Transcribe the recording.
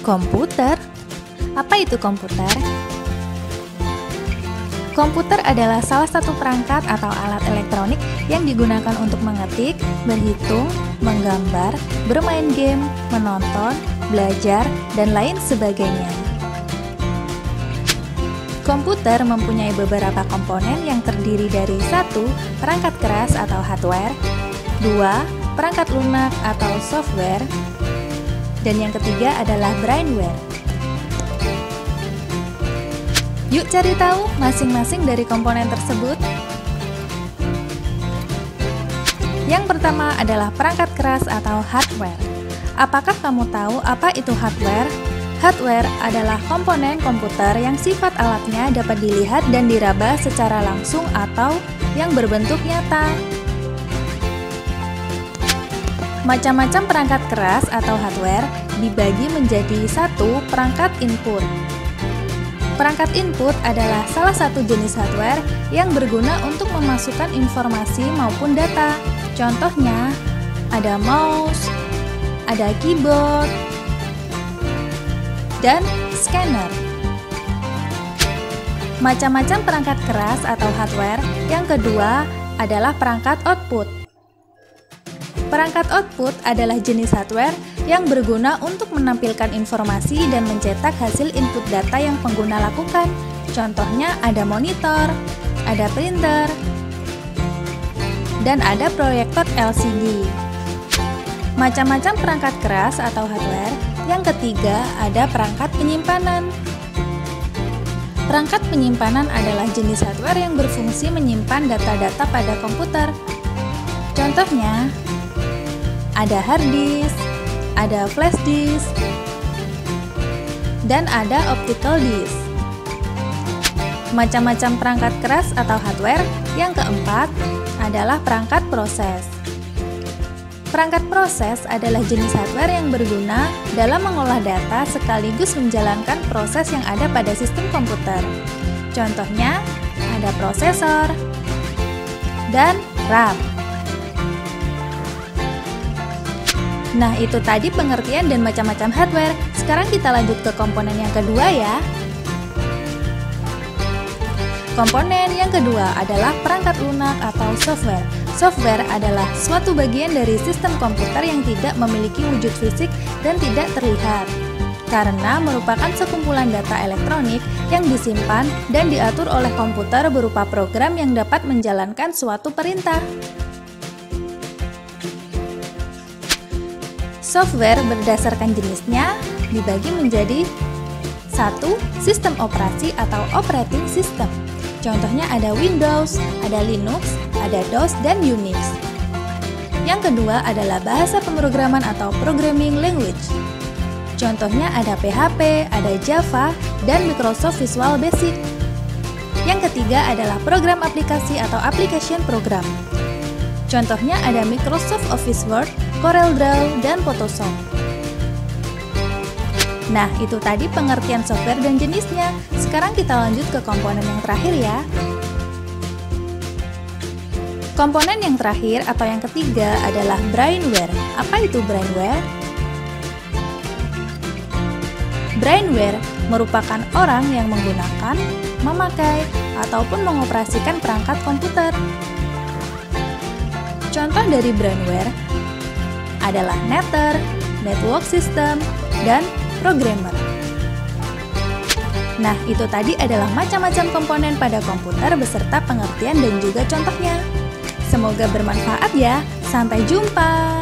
Komputer? Apa itu komputer? Komputer adalah salah satu perangkat atau alat elektronik yang digunakan untuk mengetik, berhitung, menggambar, bermain game, menonton, belajar, dan lain sebagainya. Komputer mempunyai beberapa komponen yang terdiri dari 1. Perangkat keras atau hardware, 2. Perangkat lunak atau software, dan yang ketiga adalah brainware. Yuk cari tahu masing-masing dari komponen tersebut. Yang pertama adalah perangkat keras atau hardware. Apakah kamu tahu apa itu hardware? Hardware adalah komponen komputer yang sifat alatnya dapat dilihat dan diraba secara langsung atau yang berbentuk nyata. Macam-macam perangkat keras atau hardware dibagi menjadi 1. Perangkat input. Perangkat input adalah salah satu jenis hardware yang berguna untuk memasukkan informasi maupun data. Contohnya, ada mouse, ada keyboard, dan scanner. Macam-macam perangkat keras atau hardware yang kedua adalah perangkat output. Perangkat output adalah jenis hardware yang berguna untuk menampilkan informasi dan mencetak hasil input data yang pengguna lakukan. Contohnya ada monitor, ada printer, dan ada proyektor LCD. Macam-macam perangkat keras atau hardware. Yang ketiga ada perangkat penyimpanan. Perangkat penyimpanan adalah jenis hardware yang berfungsi menyimpan data-data pada komputer. Contohnya, ada hard disk, ada flash disk, dan ada optical disk. Macam-macam perangkat keras atau hardware. Yang keempat adalah perangkat proses. Perangkat proses adalah jenis hardware yang berguna dalam mengolah data sekaligus menjalankan proses yang ada pada sistem komputer. Contohnya, ada prosesor dan RAM. Nah, itu tadi pengertian dan macam-macam hardware. Sekarang kita lanjut ke komponen yang kedua ya. Komponen yang kedua adalah perangkat lunak atau software. Software adalah suatu bagian dari sistem komputer yang tidak memiliki wujud fisik dan tidak terlihat, karena merupakan sekumpulan data elektronik yang disimpan dan diatur oleh komputer berupa program yang dapat menjalankan suatu perintah. Software berdasarkan jenisnya dibagi menjadi 1. Sistem operasi atau operating system. Contohnya ada Windows, ada Linux, ada DOS, dan Unix. Yang kedua adalah bahasa pemrograman atau programming language. Contohnya ada PHP, ada Java, dan Microsoft Visual Basic. Yang ketiga adalah program aplikasi atau application program. Contohnya ada Microsoft Office Word, CorelDRAW, dan Photoshop. Nah, itu tadi pengertian software dan jenisnya. Sekarang kita lanjut ke komponen yang terakhir ya. Komponen yang terakhir atau yang ketiga adalah brainware. Apa itu brainware? Brainware merupakan orang yang menggunakan, memakai, ataupun mengoperasikan perangkat komputer. Contoh dari brainware adalah netter, network system, dan programmer. Nah, itu tadi adalah macam-macam komponen pada komputer beserta pengertian dan juga contohnya. Semoga bermanfaat ya. Sampai jumpa.